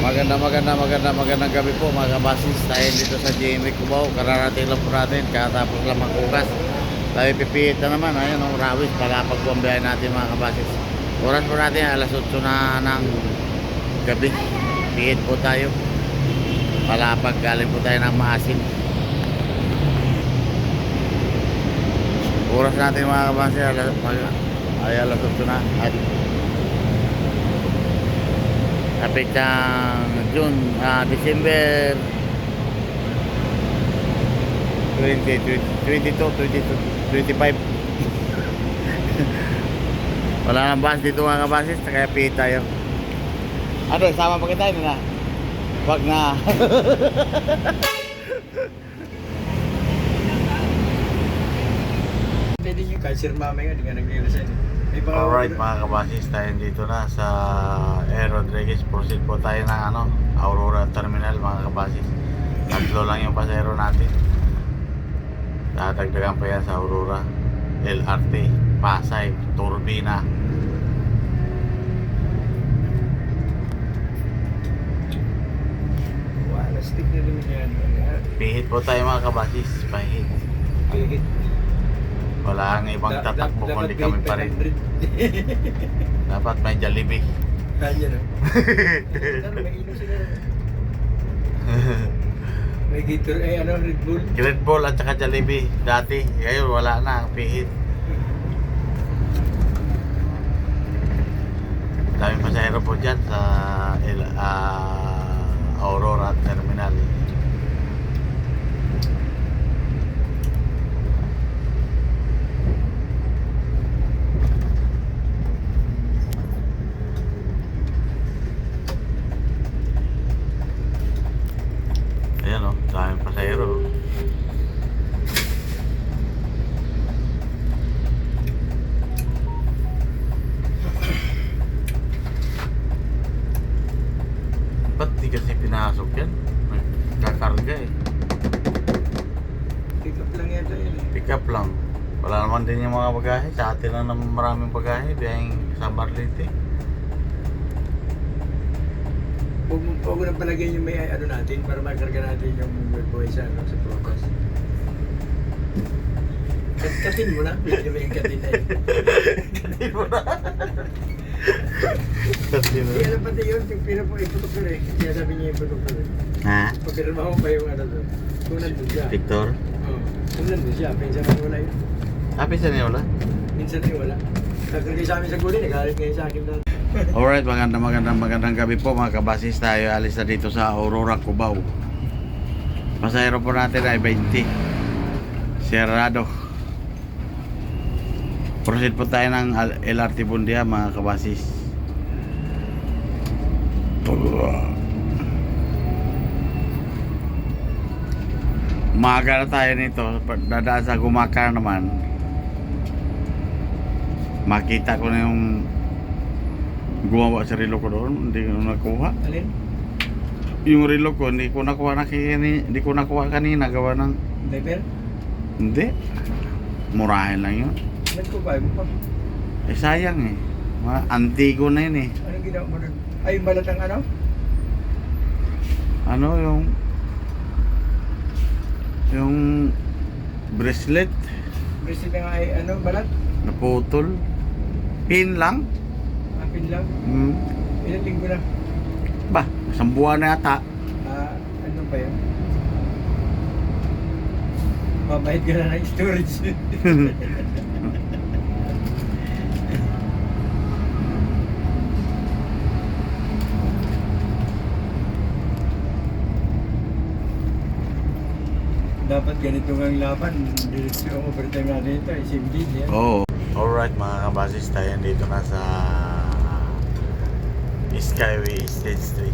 Magandang gabi po mga kabasis. Tayo dito sa GMA Cubao. Kararating lang po natin. Katapos lang magkukas. Tayo pipihit na naman. Ayun ang rawis. Palapag po ang biyahe natin mga kabasis. Oras po natin alas 8 na ng gabi. Pihit po tayo. Palapag galing po tayo ng Maasin. Oras natin mga kabasis ay alas 8 na. At kapit ng December 22, 25. Wala nang bus dito mga kabasis, kaya pihit tayo. Ano, sama pa kita na? Wag na. Pwede nyo cancer mamaya, hindi ka nag-resign. Alright mga kabasis, tayo dito na sa Air Rodriguez. Proceed po tayo ng Aurora Terminal mga kabasis. Tatlo lang yung pasero natin. Dadagdagan pa yan sa Aurora, LRT, Pasay, Turbina. Wala, stick na rin yan. Pihit po tayo mga kabasis, pahit. Pihit. Wala ang ibang tatakbo kundi kami pa rin. Dapat may Jollibee. Kanya no? May ino sila. May Gator, Red Bull. Red Bull at saka Jollibee dati. Ngayon wala na ang pihit. Daming pasahero po dyan sa Aurora Terminal. Ayan o, daming pasahero. Ba't di kasi pinasok yan? Nagkakarga eh. Pick up lang yata yun eh. Pick up lang. Wala naman din yung mga bagahe. Sa atin lang naman maraming bagahe. Biyahing sa Barlete. Huwag mo nang palagyan yung may natin para makarga natin yung boy sa protas. Katin mo na. Pwede mo yung katin na yun. Katin mo na. Katin mo na. Kaya pati yun, yung iputok ko rin. Kaya sabi niya iputok ko rin. Ha? Pagkirma mo pa yung doon. Kung nandun siya. Victor? Oo. Kung nandun siya, pinsan na wala yun. Pinsan niya wala? Minsan na wala. Nagkagay sa amin sa guli, nagalit ngayon sa akin na. Alright, magandang gabi po mga kabasis. Tayo alis na dito sa Aurora, Cubao. Pasahero po natin ay 20. Cerrado. Proceed po tayo ng LRT Bundia mga kabasis. Umaga na tayo nito. Dadaan sa Gumaca naman. Makita ko na yung gumawa sa relo ko doon. Hindi ko nakuha. Alin? Yung relo ko, hindi ko nakuha kanina. Gawa ng... Diaper? Hindi. Murahin lang yun. Nagkubay mo pa. Eh sayang eh. Mga antigo na yun eh. Anong ginawa mo doon? Ay, yung balatang ano? Ano yung bracelet Bracelet na nga ay balat? naputol. Pin lang. Apin lang? Hmm. Ilang linggo na? Ba, isang buwan na yata. Ano ba yun? Mabahit ka na ng storage. Dapat ganito ang laban. Diretso ang overtime natin ito. SMD yan. Oh. Alright mga kabasis, tayo dito na sa Skyway Stage 3.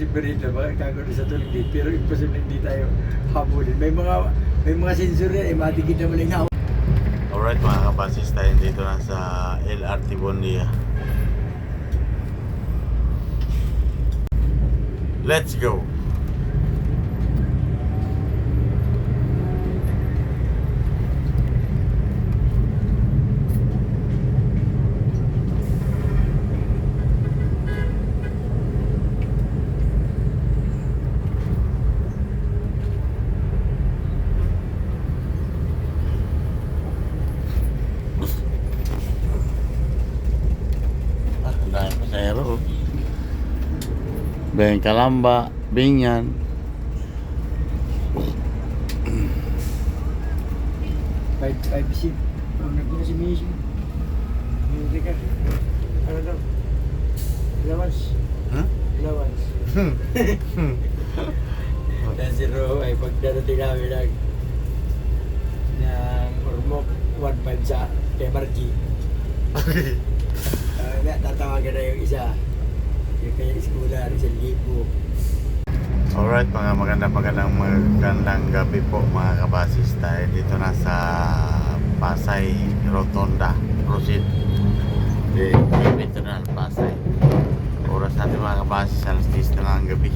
iniisip ko rito, bakit kagano sa tulog dito, pero imposible hindi tayo habulin. May mga sensor yan, matikit na maling ako. Alright mga kabasis, tayo dito na sa LRT Bondia. Let's go! Dahil pasahero. Bengkalamba, Binyan. Five seat. Ang nagpuna si Mishi. Hindi ka. Ano daw? Allowance. Huh? Allowance. Dan si Ro ay pagdarating namin ng Ormoc 1.5 sa MRG. Tatawagan na yung isa. Yung kaya iskula, 1,000. Alright mga magandang gabi po mga kabasis. Tayo dito na sa Pasay Rotonda Proceed Metronal Pasay. Oras natin mga kabasis, alas 10 na ng gabi.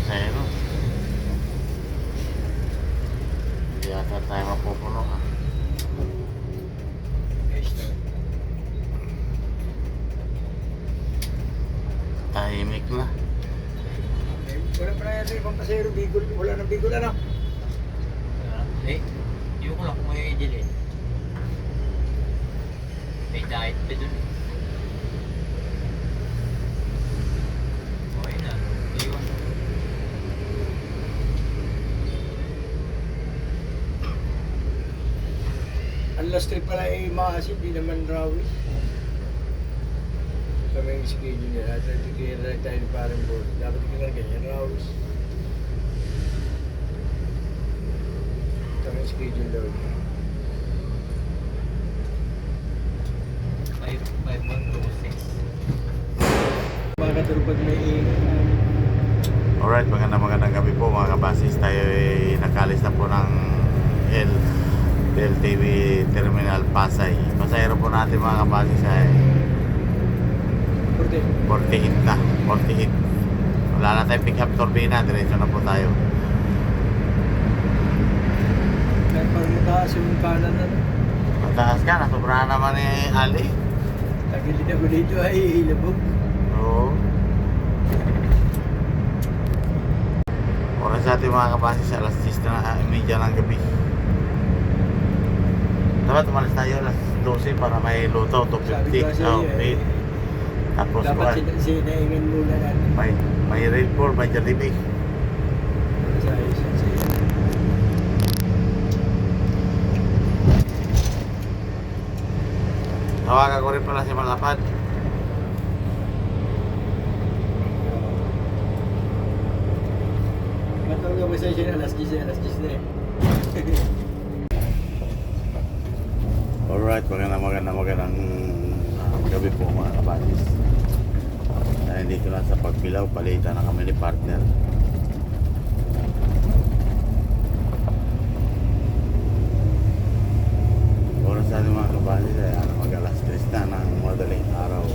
Pasahero. Hindi ata tayo mapupuno ha. Tahimik na. Wala pa na yan yung pasero, Bicol. Wala nang Bicol, ano? Hindi ko lang kung may delay. May diet pa dun. Okay na, iwan. Ang last trip pala ay maasin, di naman rawi. Kami yung schedule nila. At nagtigil na tayo ng parang board. Dapat ka nga ganyan, rawi. Kami yung schedule daw. 5-1-2-6. Baka turo pag may ingay. Alright, magandang gabi po mga kabasis. Tayo ay nakalis na po ng LTV Terminal Pasay. Pasahero po natin mga kabasis ay Porte. 48 na. 48. Wala na tayong pick up turbina. Diretso na po tayo. Kaya parang mataas yung kanan na. Mataas ka. Nasobrahan naman ni Ali. Tagilid ako dito ay ilabog. Oo. Oras natin mga kabasis. Alas 10 na media ng gabi. Dapat umalis tayo alas 12 para may luto. Sabi 250. ko sa iyo, Okay. Tapos dapat sinaingan muna natin. may Red Bull, may Jollibee. Sa iyo. Tawagan ko rin pala si Malapad. Matawag ako sa iyo, alas 10 na eh. Alright, magandang gabi po mga kabatis. Dahil dito na sa Pagpilaw, palitan na kami ni partner. Oras natin mga kabatis ay mag-alas 3 na ng madaling araw.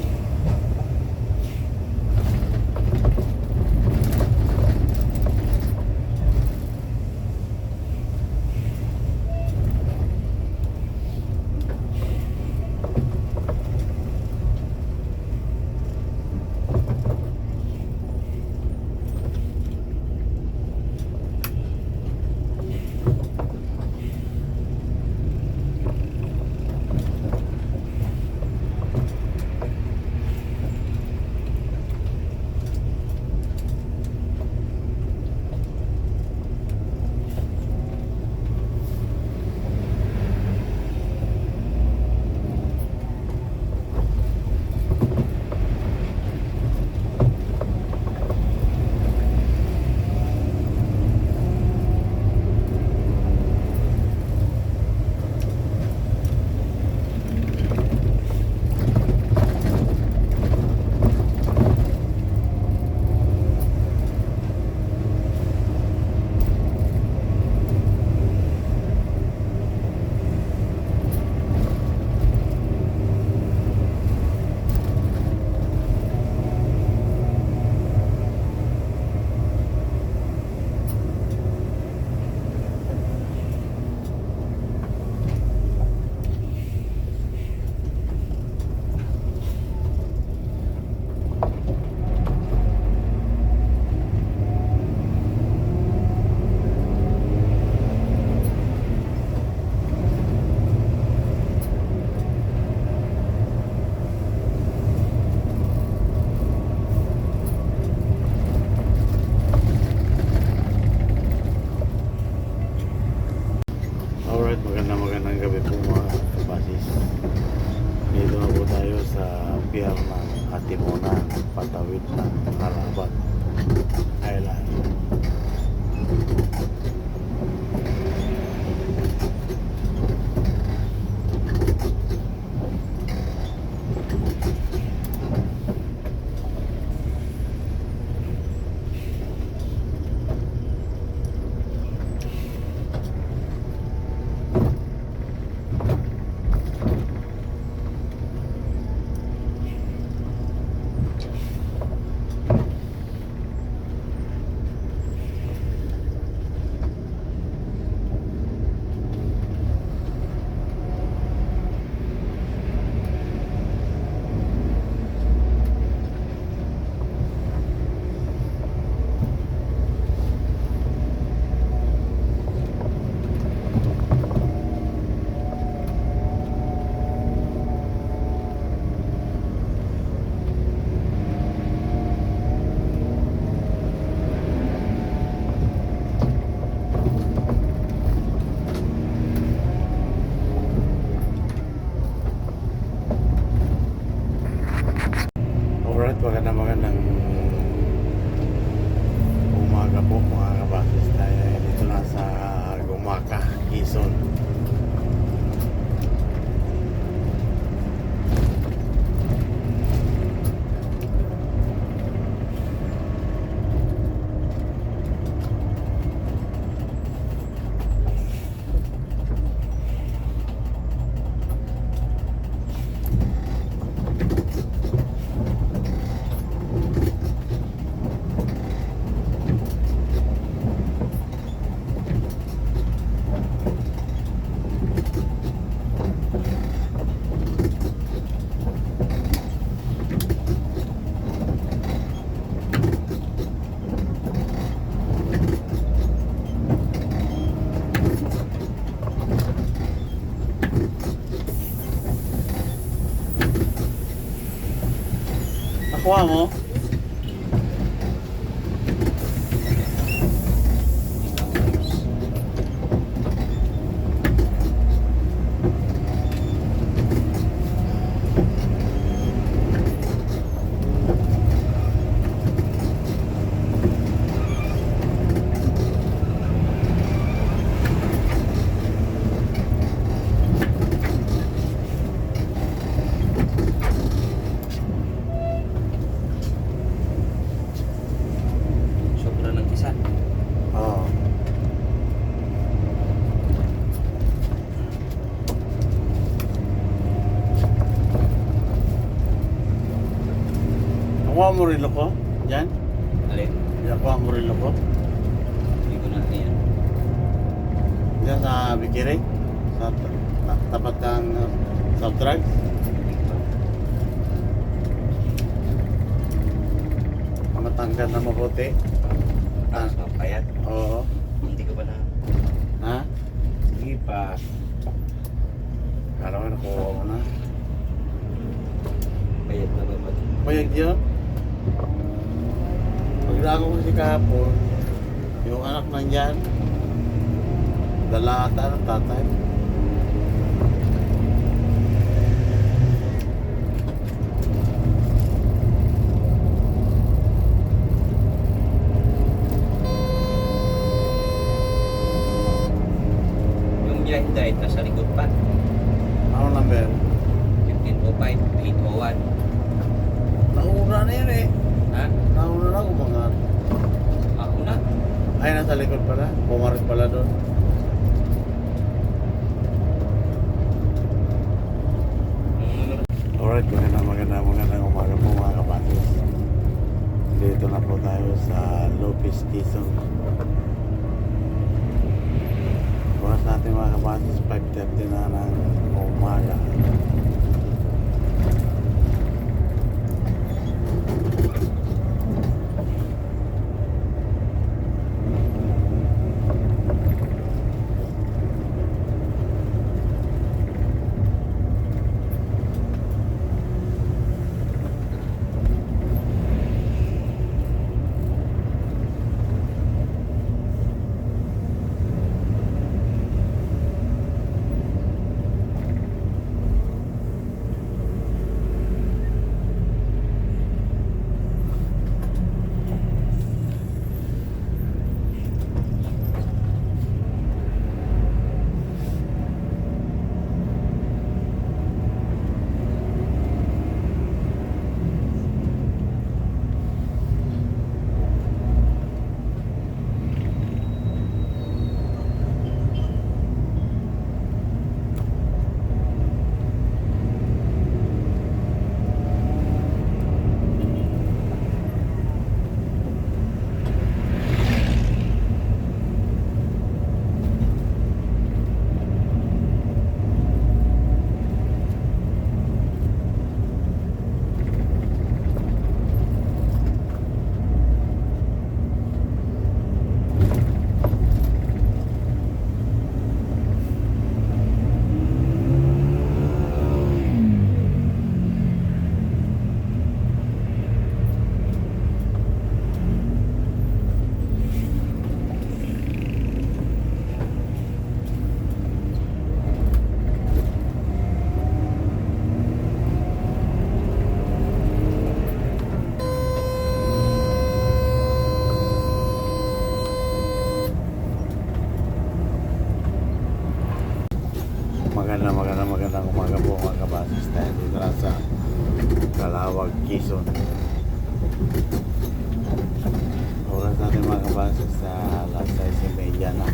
Nakuha mo? Sobra ng isa. Oo. Nakuha mo rin ko? Diyan? Alin? Nakuha mo rin ko? Hindi ko na yan. Diyan sa Bikiri? Sa tapat ng soft drugs? Matanggal na mabuti. Tapos mapayat. Oo. Hindi ko pa na. Ha? Sige pa. Kala ko nakuha mo na. Payat na ba mag? Payag yun? Paglago ko si kahapon, yung anak nandyan, dala ata ng tatay. Yung biyahe dahil nasa likod pa. Ano number? 1505, 801. Nauna na yun eh. Ha? Nauna na ako mga... Ako na. Ay, nasa likod pala. Pumaris pala doon. Alright, magandang umaga po mga kapatis. Dito na po tayo sa Lopez, Quezon. Oras natin mga kapatis, 5:30 na ng umaga. Magandang umaga po mga kabasis. Tayo dito lang sa Calawag, Quezon. Oras natin mga kabasis sa alas 6:30 na.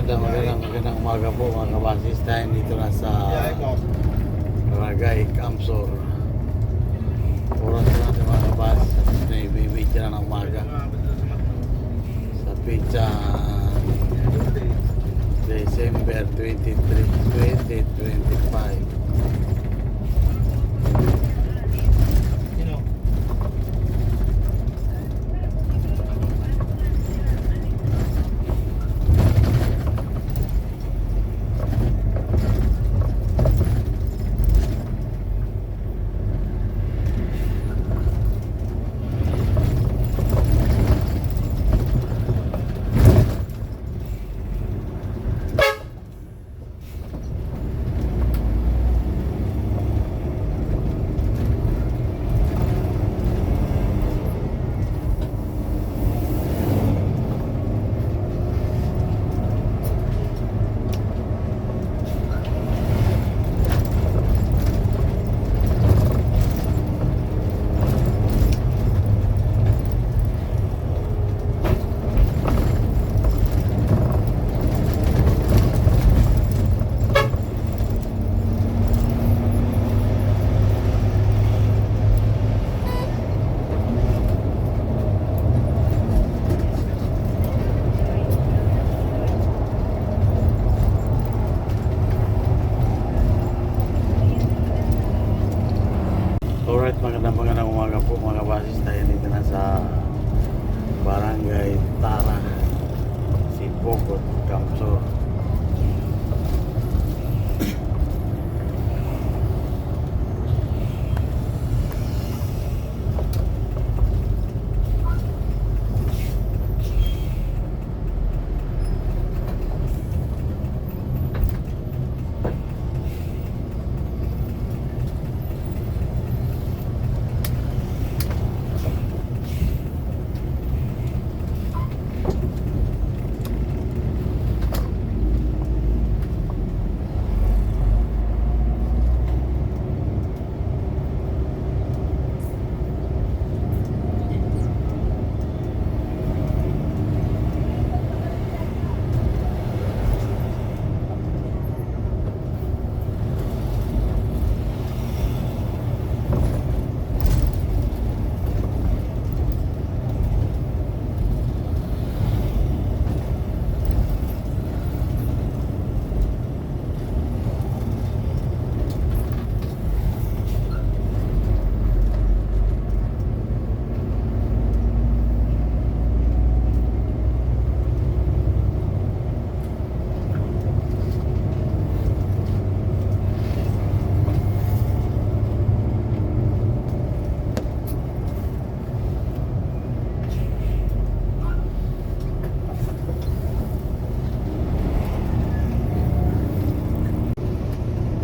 magandang umaga po mga kabasis. Tayo dito na sa Barangay Kamsor. Oras na natin mga kabasis. Na ibibidyo na ng umaga. Sa pizza December 23, 2025. Alright, magandang umaga po mga kabasis. Tayo dito na sa Barangay Tara, Sipokot, Kamsor.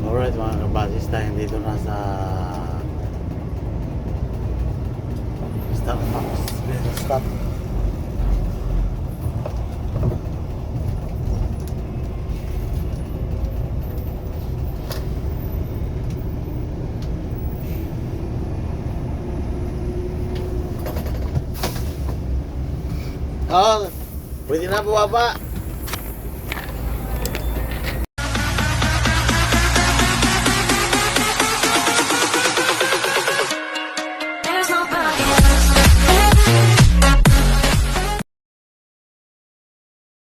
Alright mga kabasis, tayo dito na sa Starbucks. Stop. Oh, pwede na bumaba.